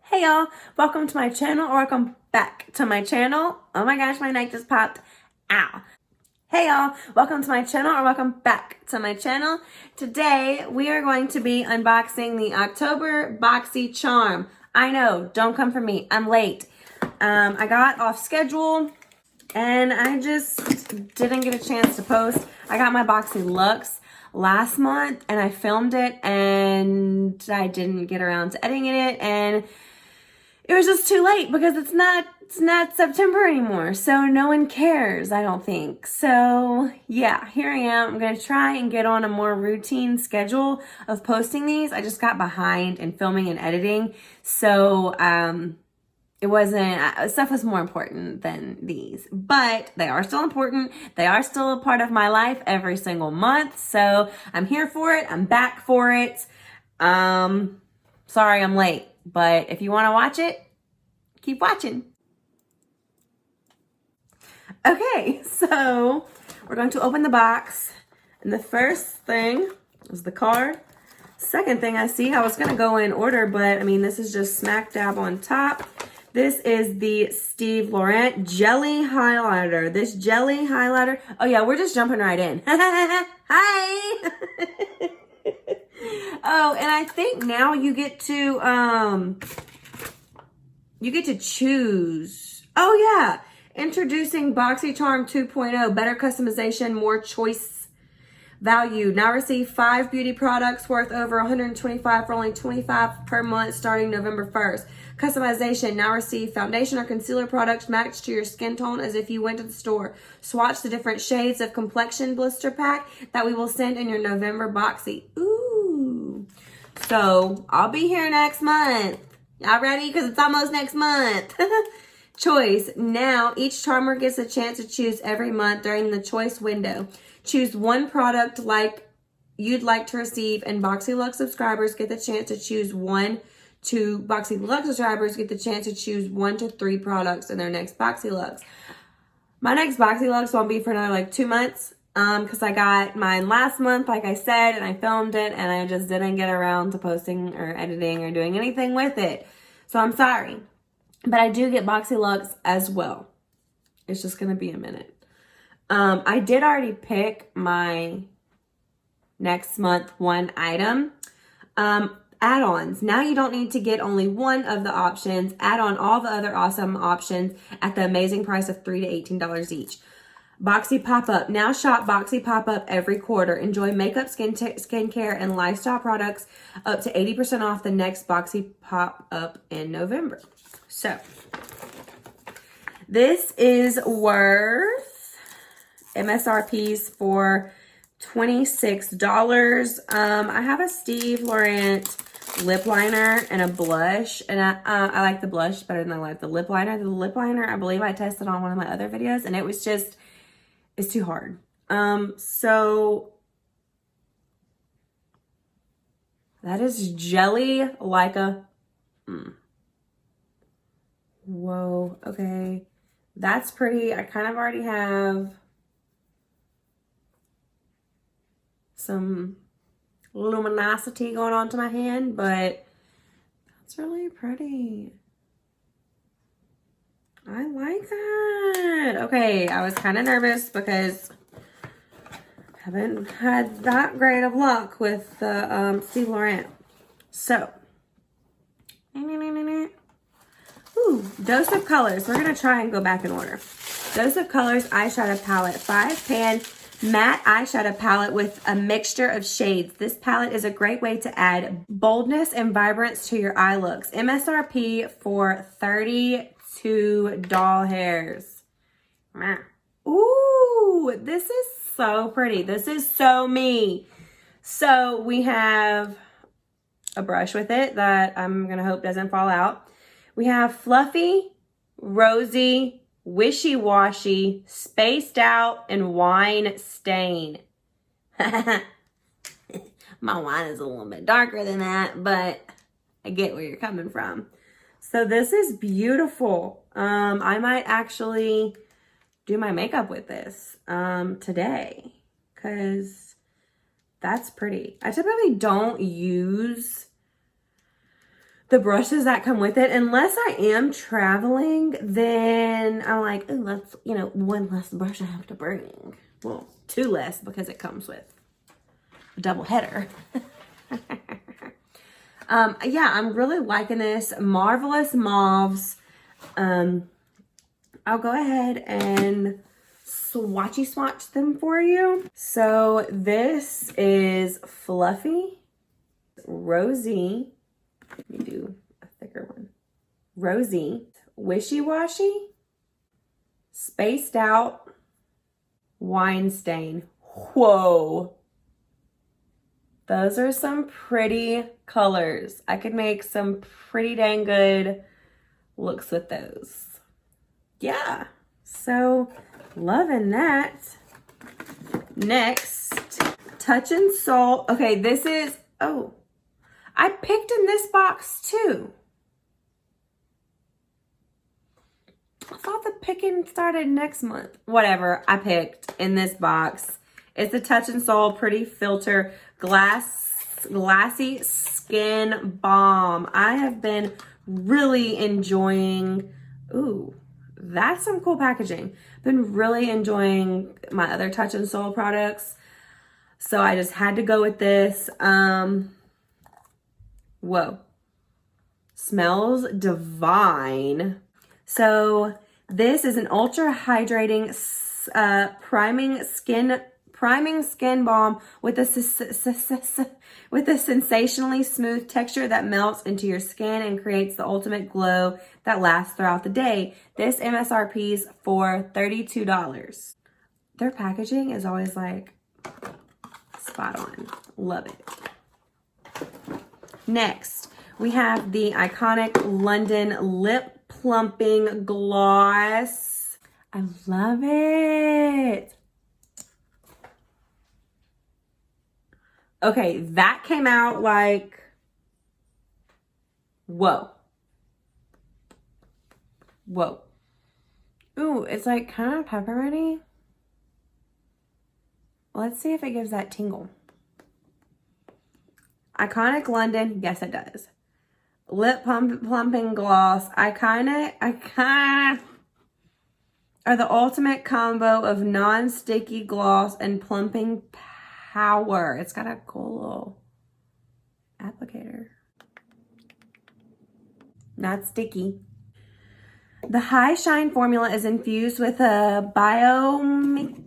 Hey y'all, welcome to my channel, or welcome back to my channel. Oh my gosh, my neck just popped. Ow. Hey y'all, welcome to my channel, or welcome back to my channel. Today, we are going to be unboxing the October Boxycharm. I know, don't come for me, I'm late. I got off schedule and I just didn't get a chance to post. I got my Boxy Lux last month and I filmed it and I didn't get around to editing it, and it was just too late because it's not September anymore. So no one cares, I don't think. So yeah, here I am. I'm going to try and get on a more routine schedule of posting these. I just got behind in filming and editing. So it wasn't, stuff was more important than these, but they are still important. They are still a part of my life every single month. So I'm here for it. I'm back for it. Sorry I'm late, but if you want to watch it, keep watching. Okay, so we're going to open the box, and the first thing is the card. Second thing I see, I was going to go in order, but I mean, this is just smack dab on top. This is the Steve Laurent Jelly Highlighter. This Jelly Highlighter, oh yeah, we're just jumping right in. Hi! Oh, and I think now you get to choose. Oh yeah, introducing Boxycharm 2.0, better customization, more choice value. Now receive 5 beauty products worth over $125 for only $25 per month starting November 1st. Customization, now receive foundation or concealer products matched to your skin tone as if you went to the store. Swatch the different shades of complexion blister pack that we will send in your November Boxy. Ooh. So I'll be here next month. Y'all ready? Because it's almost next month. Choice. Now, each charmer gets a chance to choose every month during the choice window. Choose one product you'd like to receive, and Boxy Lux subscribers get the chance to choose 1 to Boxy Lux subscribers get the chance to choose 1 to 3 products in their next Boxy Lux. My next Boxy Lux won't be for another like 2 months. Because I got mine last month, like I said, and I filmed it, and I just didn't get around to posting or editing or doing anything with it. So I'm sorry. But I do get Boxy Lux as well. It's just going to be a minute. I did already pick my next month 1 item. Add-ons. Now you don't need to get only one of the options. Add on all the other awesome options at the amazing price of $3 to $18 each. Boxy Pop-Up. Now shop Boxy Pop-Up every quarter. Enjoy makeup, skincare, and lifestyle products up to 80% off the next Boxy Pop-Up in November. So, this is worth MSRPs for $26. I have a Steve Laurent lip liner and a blush, and I like the blush better than I like the lip liner. The lip liner, I believe I tested on one of my other videos, and it was just, it's too hard. So that is jelly like a, whoa, okay. That's pretty. I kind of already have some luminosity going on to my hand, but that's really pretty. I like that. Okay, I was kind of nervous because I haven't had that great of luck with the Steve Laurent. So, ooh, Dose of Colors. We're going to try and go back in order. Dose of Colors eyeshadow palette. 5-pan matte eyeshadow palette with a mixture of shades. This palette is a great way to add boldness and vibrance to your eye looks. MSRP for 32 doll hairs. Ooh, this is so pretty. This is so me. So we have a brush with it that I'm going to hope doesn't fall out. We have fluffy, rosy, wishy-washy, spaced out, and wine stain. My wine is a little bit darker than that, but I get where you're coming from. So this is beautiful. I might actually do my makeup with this today because that's pretty. I typically don't use the brushes that come with it. Unless I am traveling, then I'm like, oh, that's, you know, one less brush I have to bring. Well, two less because it comes with a double header. Yeah, I'm really liking this. Marvelous Mauves. I'll go ahead and swatch them for you. So this is Fluffy, Rosy. Let me do a thicker one. Rosy, Wishy Washy, Spaced Out, Wine Stain. Whoa. Those are some pretty colors. I could make some pretty dang good looks with those. Yeah, so loving that. Next, Touch and Salt. Okay, this is, oh, I picked in this box too. I thought the picking started next month. Whatever, I picked in this box. It's the Touch and Soul Pretty Filter Glassy Skin Balm. I have been really enjoying, ooh, that's some cool packaging. Been really enjoying my other Touch and Soul products. So I just had to go with this. Whoa. Smells divine. So this is an ultra hydrating priming skin balm with a sensationally smooth texture that melts into your skin and creates the ultimate glow that lasts throughout the day. This MSRP's for $32. Their packaging is always like spot on. Love it. Next, we have the iconic London Lip Plumping Gloss. I love it. Okay, that came out like, whoa. Whoa. Ooh, it's like kind of pepperoni. Let's see if it gives that tingle. Iconic London, yes it does. Lip plumping gloss. I kinda are the ultimate combo of non-sticky gloss and plumping power. It's got a cool little applicator. Not sticky. The High Shine formula is infused with a biomimetic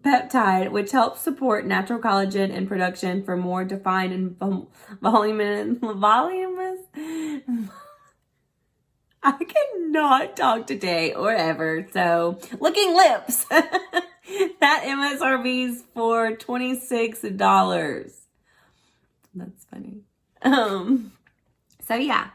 peptide, which helps support natural collagen in production for more defined and voluminous. I cannot talk today or ever. So, looking lips. That MSRP's for $26. That's funny. So yeah.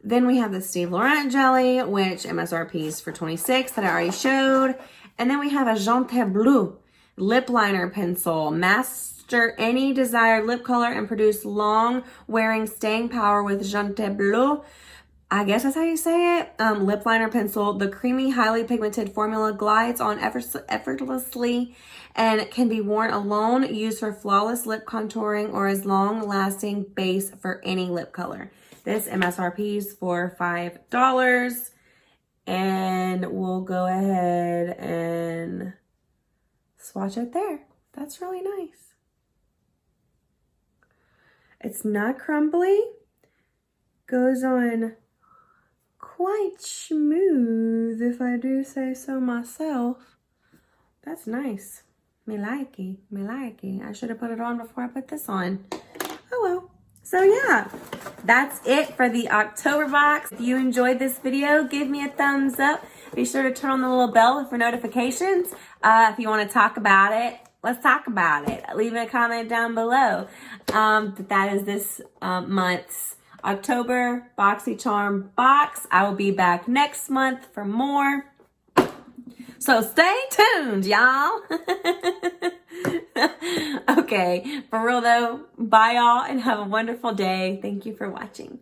Then we have the Steve Laurent jelly, which MSRP's for $26 that I already showed. And then we have a Jean Bleu lip liner pencil. Master any desired lip color and produce long-wearing staying power with Jean Bleu. I guess that's how you say it. Lip liner pencil. The creamy, highly pigmented formula glides on effortlessly and can be worn alone, used for flawless lip contouring or as long-lasting base for any lip color. This MSRP is for $5. And we'll go ahead and swatch it there. That's really nice. It's not crumbly. Goes on quite smooth, if I do say so myself. That's nice. Me likey, me likey. I should have put it on before I put this on. Oh well. So yeah, that's it for the October box. If you enjoyed this video, give me a thumbs up. Be sure to turn on the little bell for notifications. If you want to talk about it, let's talk about it. Leave a comment down below. But that is this month's October Boxycharm box. I will be back next month for more. So stay tuned, y'all. Okay, for real though, bye y'all and have a wonderful day. Thank you for watching.